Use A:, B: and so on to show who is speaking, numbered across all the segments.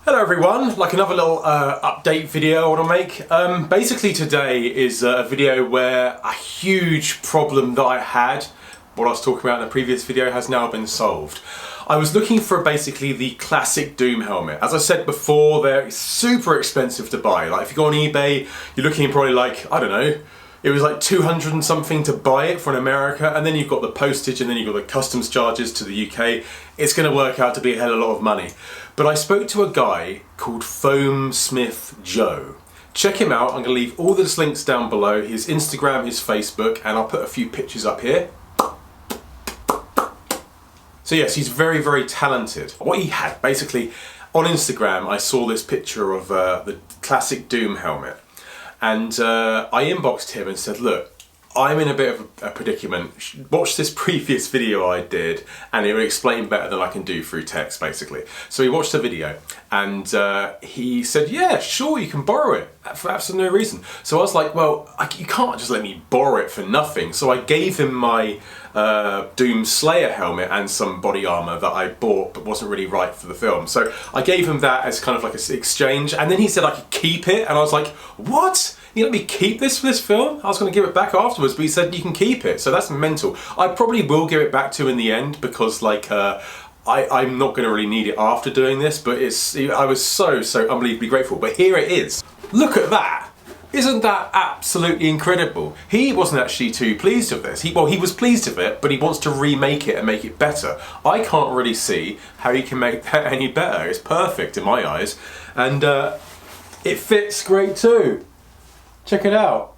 A: Hello everyone, like another little update video I want to make. Basically today is a video where a huge problem that I had, what I was talking about in the previous video, has now been solved. I was looking for basically the classic Doom helmet. As I said before, they're super expensive to buy. Like if you go on eBay, you're looking at probably like, I don't know, it was like 200 and something to buy it for in America, and then you've got the postage and then you've got the customs charges to the UK. It's going to work out to be a hell of a lot of money. But I spoke to a guy called Foamsmith Joe. Check him out. I'm going to leave all those links down below, his Instagram, his Facebook, and I'll put a few pictures up here. So yes, he's very, very talented. What he had, basically, on Instagram, I saw this picture of the classic Doom helmet. And I inboxed him and said, look, I'm in a bit of a predicament. Watch this previous video I did and it will explain better than I can do through text, basically. So he watched the video and he said, yeah, sure, you can borrow it for absolutely no reason. So I was like, well, you can't just let me borrow it for nothing. So I gave him my Doom Slayer helmet and some body armor that I bought but wasn't really right for the film. So I gave him that as kind of like an exchange, and then he said I could keep it, and I was like, what? You let me keep this for this film? I was going to give it back afterwards, but he said you can keep it, so that's mental. I probably will give it back to him in the end because like I'm not going to really need it after doing this, but I was so unbelievably grateful. But here it is. Look at that. Isn't that absolutely incredible? He wasn't actually too pleased with this. He was pleased with it, but he wants to remake it and make it better. I can't really see how you can make that any better. It's perfect in my eyes, and it fits great too. Check it out.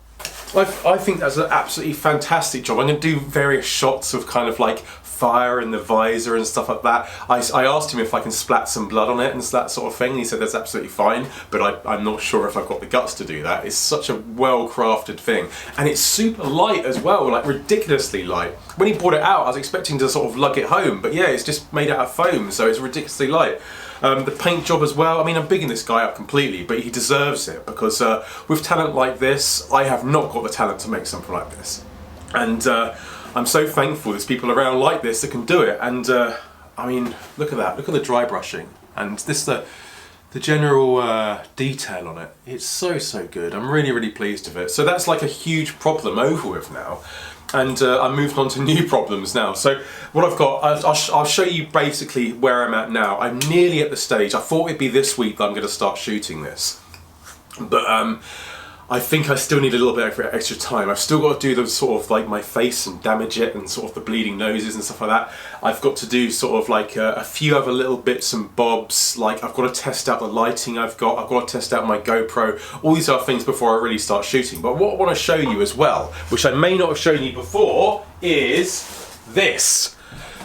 A: I think that's an absolutely fantastic job. I'm going to do various shots of kind of like fire in the visor and stuff like that. I asked him if I can splat some blood on it and that sort of thing. He said that's absolutely fine, but I'm not sure if I've got the guts to do that. It's such a well-crafted thing, and it's super light as well, like ridiculously light. When he brought it out, I was expecting to sort of lug it home, but yeah, it's just made out of foam, so it's ridiculously light. The paint job as well. I mean, I'm bigging this guy up completely, but he deserves it because with talent like this, I have not got the talent to make something like this. And I'm so thankful there's people around like this that can do it. And I mean, look at that. Look at the dry brushing and the general detail on it. It's so good. I'm really pleased with it. So that's like a huge problem over with now. And I'm moving on to new problems now. So what I've got, I'll show you basically where I'm at now. I'm nearly at the stage. I thought it'd be this week that I'm going to start shooting this, but I think I still need a little bit of extra time. I've still got to do the sort of like my face and damage it and sort of the bleeding noses and stuff like that. I've got to do sort of like a few other little bits and bobs. Like I've got to test out the lighting I've got to test out my GoPro. All these are things before I really start shooting. But what I want to show you as well, which I may not have shown you before, is this.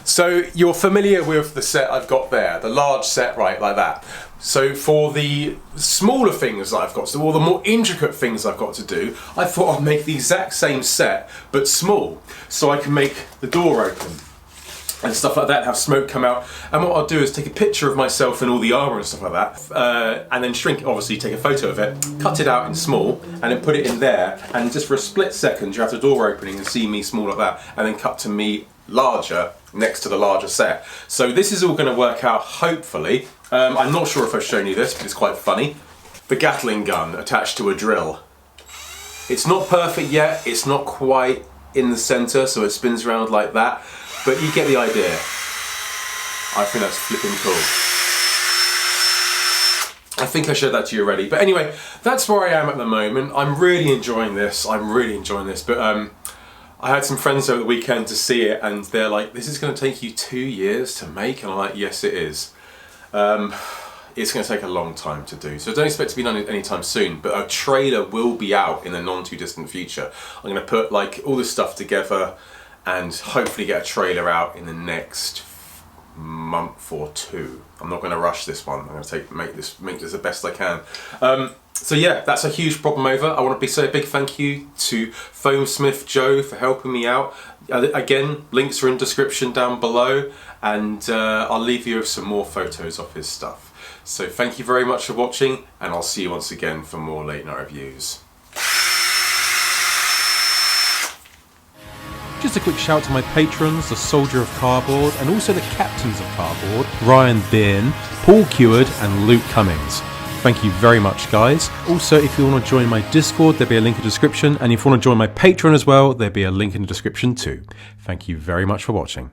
A: So you're familiar with the set I've got there, the large set, right, like that. So for the smaller things that I've got to do, or the more intricate things I've got to do, I thought I'd make the exact same set, but small. So I can make the door open and stuff like that, have smoke come out. And what I'll do is take a picture of myself and all the armour and stuff like that, and then shrink, obviously take a photo of it, cut it out in small, and then put it in there, and just for a split second you have the door opening and see me small like that, and then cut to me larger next to the larger set. So this is all going to work out, hopefully. I'm not sure if I've shown you this, but it's quite funny. The Gatling gun attached to a drill. It's not perfect yet, it's not quite in the centre, so it spins around like that, but you get the idea. I think that's flipping cool. I think I showed that to you already, but anyway, that's where I am at the moment. I'm really enjoying this, but I had some friends over the weekend to see it, and they're like, this is going to take you 2 years to make, and I'm like, yes it is. It's going to take a long time to do, so don't expect to be done anytime soon, but a trailer will be out in the non too distant future. I'm going to put like all this stuff together and hopefully get a trailer out in the next month or two. I'm not going to rush this one. I'm going to make this the best I can. So yeah, that's a huge problem over. I want to say a big thank you to Foamsmith Joe for helping me out. Again, links are in description down below, and I'll leave you with some more photos of his stuff. So thank you very much for watching, and I'll see you once again for more late night reviews. Just a quick shout out to my patrons, the Soldier of Cardboard, and also the Captains of Cardboard, Ryan Beirne,
B: Paul Keward and Luke Cummings. Thank you very much, guys. Also, if you want to join my Discord, there'll be a link in the description. And if you want to join my Patreon as well, there'll be a link in the description too. Thank you very much for watching.